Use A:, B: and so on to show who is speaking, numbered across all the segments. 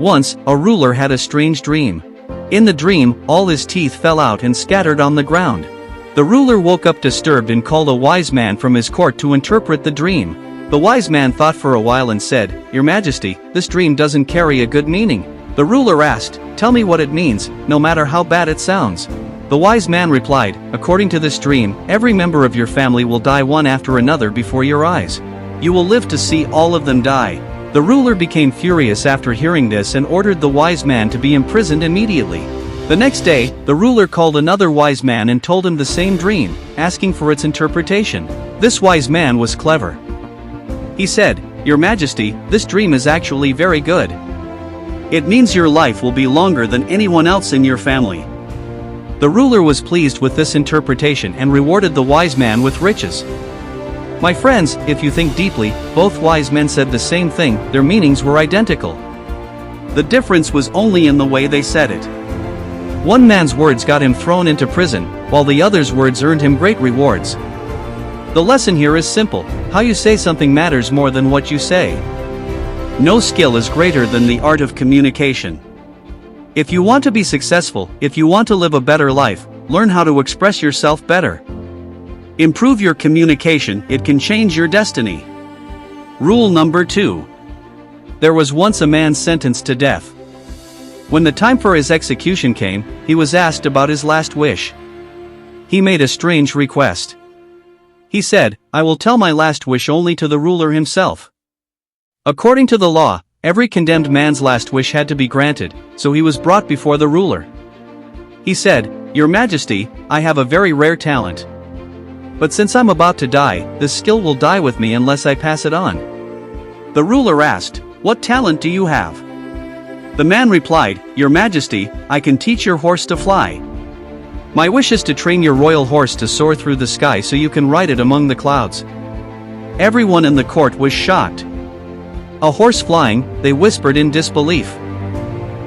A: Once, a ruler had a strange dream. In the dream, all his teeth fell out and scattered on the ground. The ruler woke up disturbed and called a wise man from his court to interpret the dream. The wise man thought for a while and said, "Your Majesty, this dream doesn't carry a good meaning." The ruler asked, "Tell me what it means, no matter how bad it sounds." The wise man replied, "According to this dream, every member of your family will die one after another before your eyes. You will live to see all of them die." The ruler became furious after hearing this and ordered the wise man to be imprisoned immediately. The next day, the ruler called another wise man and told him the same dream, asking for its interpretation. This wise man was clever. He said, "Your Majesty, this dream is actually very good. It means your life will be longer than anyone else in your family." The ruler was pleased with this interpretation and rewarded the wise man with riches. My friends, if you think deeply, both wise men said the same thing, their meanings were identical. The difference was only in the way they said it. One man's words got him thrown into prison, while the other's words earned him great rewards. The lesson here is simple: how you say something matters more than what you say. No skill is greater than the art of communication. If you want to be successful, if you want to live a better life, learn how to express yourself better. Improve your communication, it can change your destiny. Rule number 2. There was once a man sentenced to death. When the time for his execution came, he was asked about his last wish. He made a strange request. He said, "I will tell my last wish only to the ruler himself." According to the law, every condemned man's last wish had to be granted, so he was brought before the ruler. He said, "Your Majesty, I have a very rare talent. But since I'm about to die, this skill will die with me unless I pass it on." The ruler asked, "What talent do you have?" The man replied, "Your Majesty, I can teach your horse to fly. My wish is to train your royal horse to soar through the sky so you can ride it among the clouds." Everyone in the court was shocked. "A horse flying?" they whispered in disbelief.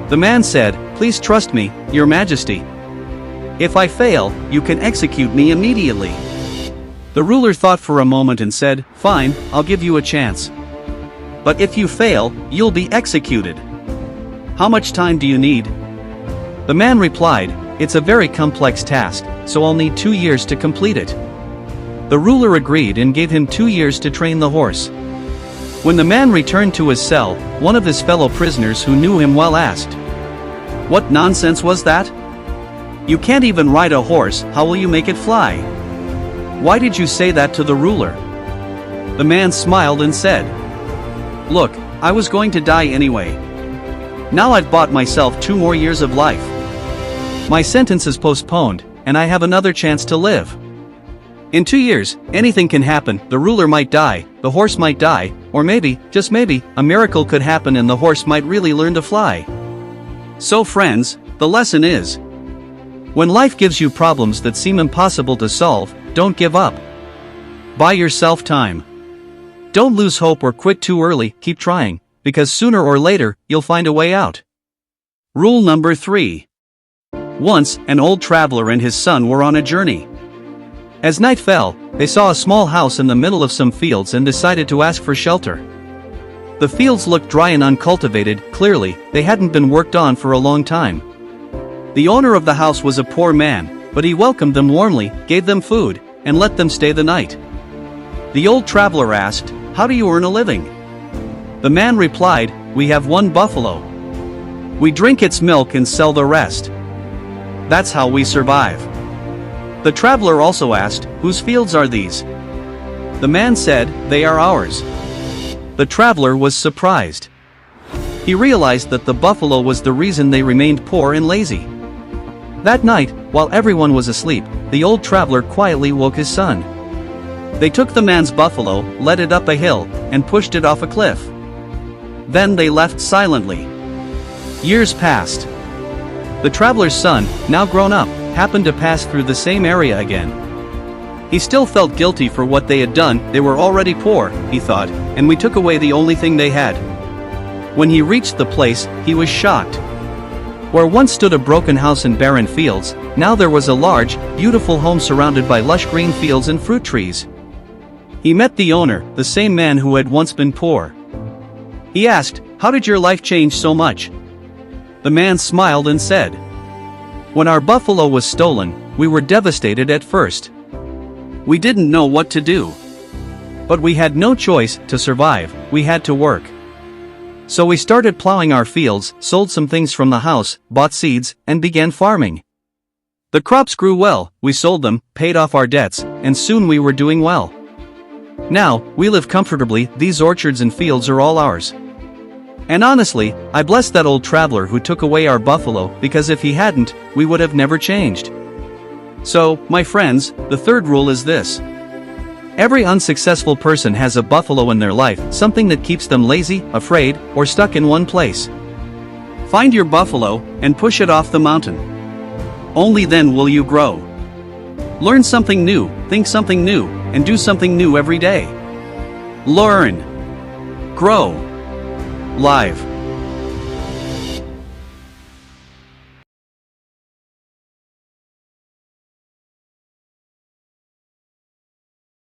A: The man said, "Please trust me, Your Majesty. If I fail, you can execute me immediately." The ruler thought for a moment and said, "Fine, I'll give you a chance. But if you fail, you'll be executed. How much time do you need?" The man replied, "It's a very complex task, so I'll need 2 years to complete it." The ruler agreed and gave him 2 years to train the horse. When the man returned to his cell, one of his fellow prisoners who knew him well asked, "What nonsense was that? You can't even ride a horse, how will you make it fly? Why did you say that to the ruler?" The man smiled and said, "Look, I was going to die anyway. Now I've bought myself 2 more years of life. My sentence is postponed, and I have another chance to live. In 2 years, anything can happen, the ruler might die, the horse might die, or maybe, just maybe, a miracle could happen and the horse might really learn to fly." So friends, the lesson is, when life gives you problems that seem impossible to solve, don't give up. Buy yourself time. Don't lose hope or quit too early, keep trying, because sooner or later, you'll find a way out. Rule number 3. Once, an old traveler and his son were on a journey. As night fell, they saw a small house in the middle of some fields and decided to ask for shelter. The fields looked dry and uncultivated, clearly, they hadn't been worked on for a long time. The owner of the house was a poor man, but he welcomed them warmly, gave them food, and let them stay the night. The old traveler asked, "How do you earn a living?" The man replied, "We have 1 buffalo. We drink its milk and sell the rest. That's how we survive." The traveler also asked, "Whose fields are these?" The man said, "They are ours." The traveler was surprised. He realized that the buffalo was the reason they remained poor and lazy. That night, while everyone was asleep, the old traveler quietly woke his son. They took the man's buffalo, led it up a hill, and pushed it off a cliff. Then they left silently. Years passed. The traveler's son, now grown up, happened to pass through the same area again. He still felt guilty for what they had done. They were already poor, he thought, and we took away the only thing they had. When he reached the place, he was shocked. Where once stood a broken house and barren fields, now there was a large, beautiful home surrounded by lush green fields and fruit trees. He met the owner, the same man who had once been poor. He asked, "How did your life change so much? The man smiled and said, "When our buffalo was stolen, we were devastated at first. We didn't know what to do. But we had no choice to survive, we had to work. So we started plowing our fields, sold some things from the house, bought seeds, and began farming. The crops grew well, we sold them, paid off our debts, and soon we were doing well. Now, we live comfortably, these orchards and fields are all ours. And honestly, I bless that old traveler who took away our buffalo, because if he hadn't, we would have never changed." So, my friends, the third rule is this. Every unsuccessful person has a buffalo in their life, something that keeps them lazy, afraid, or stuck in one place. Find your buffalo, and push it off the mountain. Only then will you grow. Learn something new, think something new, and do something new every day. Learn. Grow. Live.